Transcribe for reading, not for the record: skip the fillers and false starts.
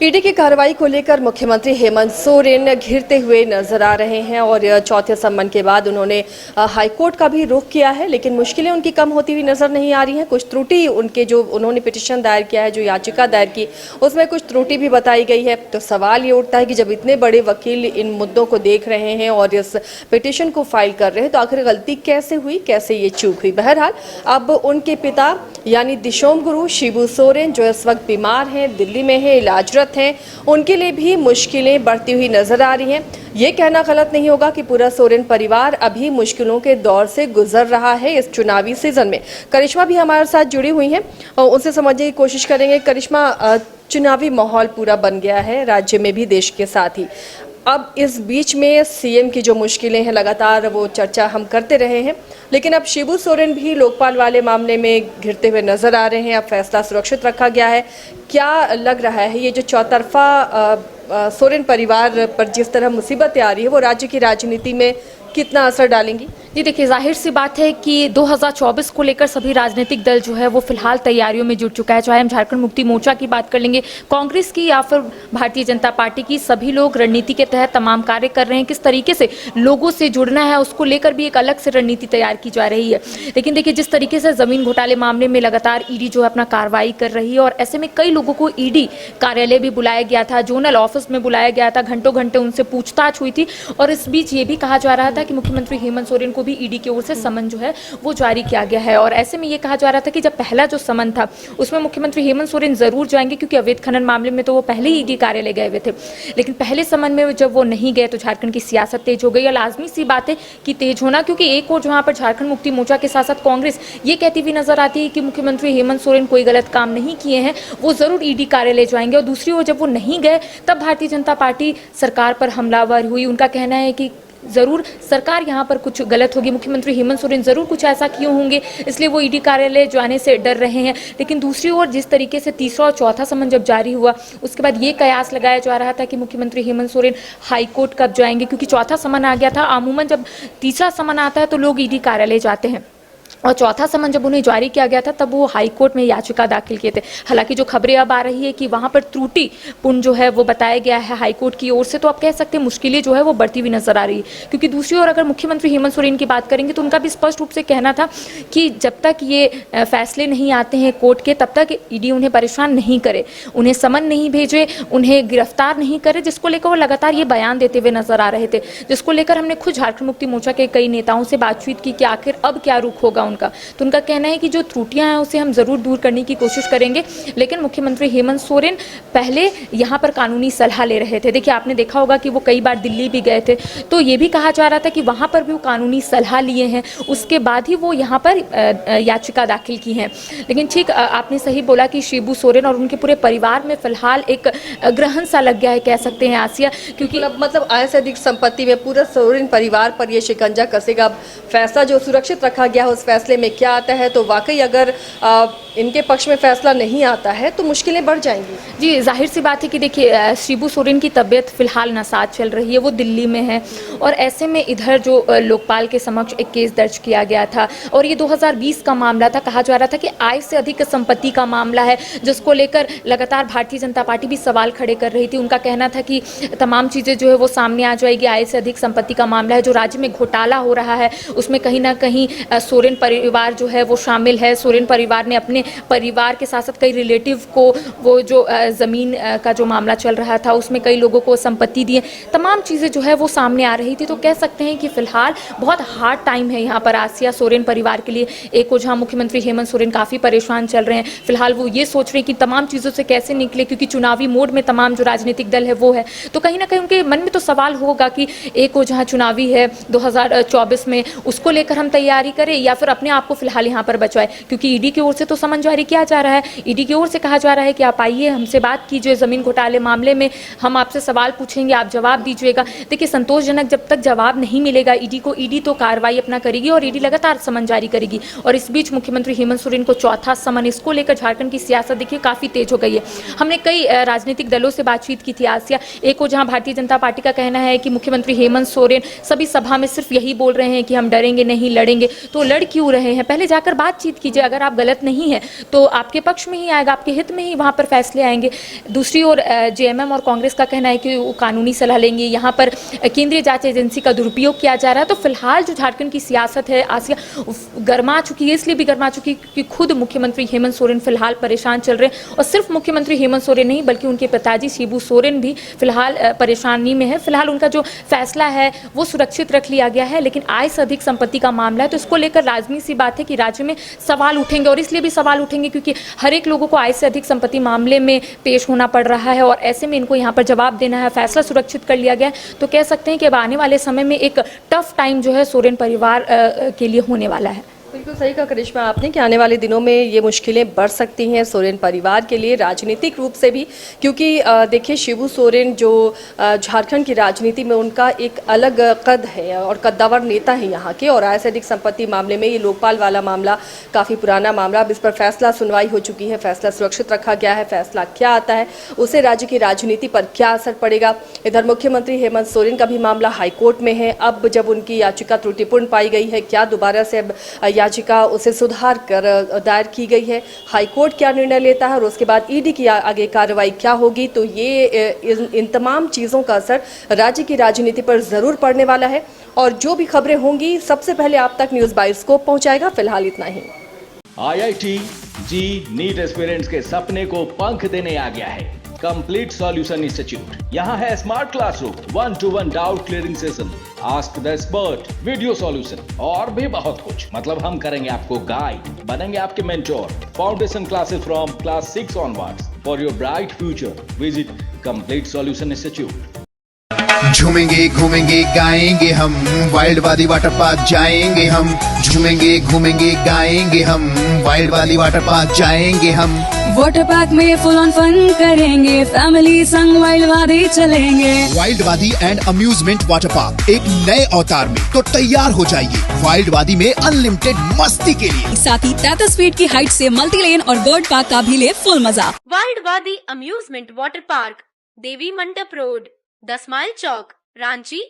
ED की कार्रवाई को लेकर मुख्यमंत्री हेमंत सोरेन घिरते हुए नजर आ रहे हैं और चौथे सम्मन के बाद उन्होंने हाईकोर्ट का भी रुख किया है, लेकिन मुश्किलें उनकी कम होती हुई नजर नहीं आ रही हैं। कुछ त्रुटि उनके जो उन्होंने पिटीशन दायर किया है, जो याचिका दायर की, उसमें कुछ त्रुटि भी बताई गई है। तो सवाल ये उठता है कि जब इतने बड़े वकील इन मुद्दों को देख रहे हैं और इस पिटीशन को फाइल कर रहे हैं, तो आखिर गलती कैसे हुई, कैसे ये चूक हुई। बहरहाल अब उनके पिता यानी दिशोम गुरु शिबू सोरेन, जो इस वक्त बीमार हैं, दिल्ली में है, इलाजरत हैं, उनके लिए भी मुश्किलें बढ़ती हुई नजर आ रही हैं। ये कहना गलत नहीं होगा कि पूरा सोरेन परिवार अभी मुश्किलों के दौर से गुजर रहा है इस चुनावी सीजन में। करिश्मा भी हमारे साथ जुड़ी हुई हैं और उनसे समझने की कोशिश करेंगे। करिश्मा, चुनावी माहौल पूरा बन गया है राज्य में भी, देश के साथ ही। अब इस बीच में सीएम की जो मुश्किलें हैं, लगातार वो चर्चा हम करते रहे हैं, लेकिन अब शिबू सोरेन भी लोकपाल वाले मामले में घिरते हुए नजर आ रहे हैं। अब फैसला सुरक्षित रखा गया है। क्या लग रहा है ये जो चौतरफा सोरेन परिवार पर जिस तरह मुसीबतें आ रही है, वो राज्य की राजनीति में कितना असर डालेंगी? जी देखिए, जाहिर सी बात है कि 2024 को लेकर सभी राजनीतिक दल जो है वो फिलहाल तैयारियों में जुट चुका है। चाहे हम झारखंड मुक्ति मोर्चा की बात कर लेंगे, कांग्रेस की या फिर भारतीय जनता पार्टी की, सभी लोग रणनीति के तहत तमाम कार्य कर रहे हैं। किस तरीके से लोगों से जुड़ना है, उसको लेकर भी एक अलग से रणनीति तैयार की जा रही है। लेकिन देखिए, जिस तरीके से जमीन घोटाले मामले में लगातार ईडी जो है अपना कार्रवाई कर रही है, और ऐसे में कई लोगों को ईडी कार्यालय भी बुलाया गया था, जोनल ऑफिस में बुलाया गया था, घंटों घंटे उनसे पूछताछ हुई थी। और इस बीच ये भी कहा जा रहा था कि मुख्यमंत्री हेमंत सोरेन को भी ईडी की ओर से समन जो है वो जारी किया गया है। और ऐसे में ये कहा जा रहा था कि जब पहला जो समन था उसमें मुख्यमंत्री हेमंत सोरेन जरूर जाएंगे, क्योंकि अवैध खनन मामले में तो वो पहले ही ईडी कार्यालय गए हुए थे। लेकिन पहले समन में जब वो नहीं गए तो झारखंड की सियासत तेज हो गई। और लाजमी सी बात है कि तेज होना, क्योंकि एक और जहां पर झारखंड मुक्ति मोर्चा के साथ साथ कांग्रेस ये कहती हुई नजर आती है कि मुख्यमंत्री हेमंत सोरेन कोई गलत काम नहीं किए हैं, वो जरूर ईडी कार्यालय जाएंगे। और दूसरी ओर जब वो नहीं गए तब भारतीय जनता पार्टी सरकार पर हमलावर हुई। उनका कहना है कि जरूर सरकार यहाँ पर कुछ गलत होगी, मुख्यमंत्री हेमंत सोरेन जरूर कुछ ऐसा किए होंगे, इसलिए वो ईडी कार्यालय जाने से डर रहे हैं। लेकिन दूसरी ओर जिस तरीके से तीसरा और चौथा समन जब जारी हुआ, उसके बाद ये कयास लगाया जा रहा था कि मुख्यमंत्री हेमंत सोरेन हाईकोर्ट कब जाएंगे, क्योंकि चौथा समन आ गया था। अमूमन जब तीसरा समन आता है तो लोग ईडी कार्यालय जाते हैं, और चौथा समन जब उन्हें जारी किया गया था तब वो हाईकोर्ट में याचिका दाखिल किए थे। हालांकि जो खबरें अब आ रही है कि वहां पर त्रुटिपूर्ण जो है वो बताया गया है हाईकोर्ट की ओर से, तो आप कह सकते हैं मुश्किलें जो है वो बढ़ती हुई नजर आ रही है। क्योंकि दूसरी ओर अगर मुख्यमंत्री हेमंत सोरेन की बात करेंगे तो उनका भी स्पष्ट रूप से कहना था कि जब तक ये फैसले नहीं आते हैं कोर्ट के, तब तक ईडी उन्हें परेशान नहीं करे, उन्हें समन नहीं भेजे, उन्हें गिरफ्तार नहीं करे, जिसको लेकर वो लगातार ये बयान देते हुए नजर आ रहे थे। जिसको लेकर हमने खुद झारखंड मुक्ति मोर्चा के कई नेताओं से बातचीत की कि आखिर अब क्या रुख होगा उनका। तो उनका कहना है कि जो त्रुटियां हैं उसे हम जरूर दूर करने की कोशिश करेंगे, लेकिन मुख्यमंत्री हेमंत सोरेन पहले यहां पर कानूनी सलाह ले रहे थे। देखिए, आपने देखा होगा कि वो कई बार दिल्ली भी गए थे, तो ये भी कहा जा रहा था कि वहां पर भी वो कानूनी सलाह लिए हैं, उसके बाद ही वो यहाँ पर याचिका दाखिल की है। लेकिन ठीक आपने सही बोला कि शिबू सोरेन और उनके पूरे परिवार में फिलहाल एक ग्रहण सा लग गया है, कह सकते हैं आसिया, क्योंकि मतलब आय से अधिक संपत्ति में पूरा सोरेन परिवार पर ये शिकंजा कसेगा। फैसला जो सुरक्षित रखा गया है, उस फैसले में क्या आता है, तो वाकई अगर इनके पक्ष में फैसला नहीं आता है तो मुश्किलें बढ़ जाएंगी। जी, जाहिर सी बात है कि देखिए, शिबू सोरेन की तबीयत फिलहाल नासाज चल रही है, वो दिल्ली में है, और ऐसे में इधर जो लोकपाल के समक्ष एक केस दर्ज किया गया था, और ये 2020 का मामला था। कहा जा रहा था कि आय से अधिक संपत्ति का मामला है, जिसको लेकर लगातार भारतीय जनता पार्टी भी सवाल खड़े कर रही थी। उनका कहना था कि तमाम चीज़ें जो है वो सामने आ जाएगी, आय से अधिक संपत्ति का मामला है, जो राज्य में घोटाला हो रहा है उसमें कहीं ना कहीं सोरेन परिवार जो है वो शामिल है। सोरेन परिवार ने अपने परिवार के साथ साथ कई रिलेटिव को, वो जो ज़मीन का जो मामला चल रहा था उसमें कई लोगों को संपत्ति दी है, तमाम चीज़ें जो है वो सामने आ रही थी। तो कह सकते हैं कि फिलहाल बहुत हार्ड टाइम है यहाँ पर आसिया सोरेन परिवार के लिए। एक और जहाँ मुख्यमंत्री हेमंत सोरेन काफ़ी परेशान चल रहे हैं, फिलहाल वो ये सोच रहे हैं कि तमाम चीज़ों से कैसे निकले, क्योंकि चुनावी मोड में तमाम जो राजनीतिक दल है वो है। तो कहीं ना कहीं उनके मन में तो सवाल होगा कि एक और जहाँ चुनावी है 2024 में, उसको लेकर हम तैयारी करें या फिर अपने आप को फिलहाल यहाँ पर बचाए, क्योंकि ईडी की ओर से तो समन जारी किया जा रहा है। ईडी की ओर से कहा जा रहा है कि आप आइए, हमसे बात कीजिए, जमीन घोटाले मामले में हम आपसे सवाल पूछेंगे, आप जवाब दीजिएगा। देखिए, संतोषजनक जब तक जवाब नहीं मिलेगा ईडी को, ईडी तो कार्रवाई अपना करेगी और ईडी लगातार समन जारी करेगी। और इस बीच मुख्यमंत्री हेमंत सोरेन को चौथा समन, इसको लेकर झारखंड की सियासत देखिए काफी तेज हो गई है। हमने कई राजनीतिक दलों से बातचीत की थी आसिया। एक और जहां भारतीय जनता पार्टी का कहना है कि मुख्यमंत्री हेमंत सोरेन सभी सभा में सिर्फ यही बोल रहे हैं कि हम डरेंगे नहीं, लड़ेंगे, तो लड़ क्यों क्यों रहे हैं? पहले जाकर बातचीत कीजिए, अगर आप गलत नहीं हैं तो आपके पक्ष में ही आएगा, आपके हित में ही वहाँ पर फैसले आएंगे। दूसरी ओर जेएमएम और कांग्रेस का कहना है कि वो कानूनी सलाह लेंगे, यहाँ पर केंद्रीय जांच एजेंसी का दुरुपयोग किया जा रहा है। तो फिलहाल जो झारखंड की सियासत है आसिया गर्मा चुकी है, इसलिए भी गर्मा चुकी कि खुद मुख्यमंत्री हेमंत सोरेन फिलहाल परेशान चल रहे हैं। और सिर्फ मुख्यमंत्री हेमंत सोरेन नहीं बल्कि उनके पिताजी शिबू सोरेन भी फिलहाल परेशानी में है। फिलहाल उनका जो फैसला है वो सुरक्षित रख लिया गया है, लेकिन आय से अधिक संपत्ति का मामला है, तो इसको लेकर लाजमी सी बात है कि राज्य में सवाल उठेंगे। और इसलिए भी सवाल उठेंगे क्योंकि हर एक लोगों को आय से अधिक संपत्ति मामले में पेश होना पड़ रहा है और ऐसे में इनको यहाँ पर जवाब देना है। फैसला सुरक्षित कर लिया गया है, तो कह सकते हैं कि अब आने वाले समय में एक टफ टाइम जो है सोरेन परिवार के लिए होने वाला है। बिल्कुल सही कहा करिश्मा आपने कि आने वाले दिनों में ये मुश्किलें बढ़ सकती हैं सोरेन परिवार के लिए, राजनीतिक रूप से भी, क्योंकि देखिए शिबू सोरेन जो झारखंड की राजनीति में उनका एक अलग कद है और कद्दावर नेता है यहाँ के। और आय से अधिक संपत्ति मामले में ये लोकपाल वाला मामला काफ़ी पुराना मामला, अब इस पर फैसला सुनवाई हो चुकी है, फैसला सुरक्षित रखा गया है। फैसला क्या आता है उससे राज्य की राजनीति पर क्या असर पड़ेगा। इधर मुख्यमंत्री हेमंत सोरेन का भी मामला हाईकोर्ट में है। अब जब उनकी याचिका त्रुटिपूर्ण पाई गई है, क्या दोबारा से अब याचिका उसे सुधार कर दायर की गई है, हाईकोर्ट क्या निर्णय लेता है और उसके बाद ईडी की आगे कार्रवाई क्या होगी, तो ये इन तमाम चीज़ों का असर राज्य की राजनीति पर ज़रूर पड़ने वाला है। और जो भी खबरें होंगी सबसे पहले आप तक न्यूज़ बाइस्कोप पहुंचाएगा। फिलहाल इतना ही। IIT जी नीट एस्पिरेंट्स के सपने को पंख देने आ गया है कंप्लीट सॉल्यूशन इंस्टीट्यूट। यहाँ है smart classroom, 1-to-1 doubt clearing session, ask the expert, video solution और भी बहुत कुछ। मतलब हम करेंगे आपको गाइड, बनेंगे आपके mentor. Foundation classes from class 6 onwards for your bright future. Visit complete solution institute. झूमेंगे घूमेंगे गाएंगे हम, वाइल्ड वाली वाटर पार्क जाएंगे हम। झूमेंगे घूमेंगे गाएंगे हम, वाइल्ड वाली वाटर पार्क जाएंगे हम। वाटर पार्क में फुल ऑन फन करेंगे, फैमिली संग वाइल्ड वादी चलेंगे। वाइल्ड वादी एंड अम्यूजमेंट वाटर पार्क एक नए अवतार में, तो तैयार हो जाइए वाइल्ड वादी में अनलिमिटेड मस्ती के लिए। साथ ही 33 फीट की हाइट से मल्टी लेन और बर्ड पार्क का भी ले फुल मजा। वाइल्ड वादी अम्यूजमेंट वाटर पार्क, देवी मंडप रोड, 10 माइल चौक, रांची।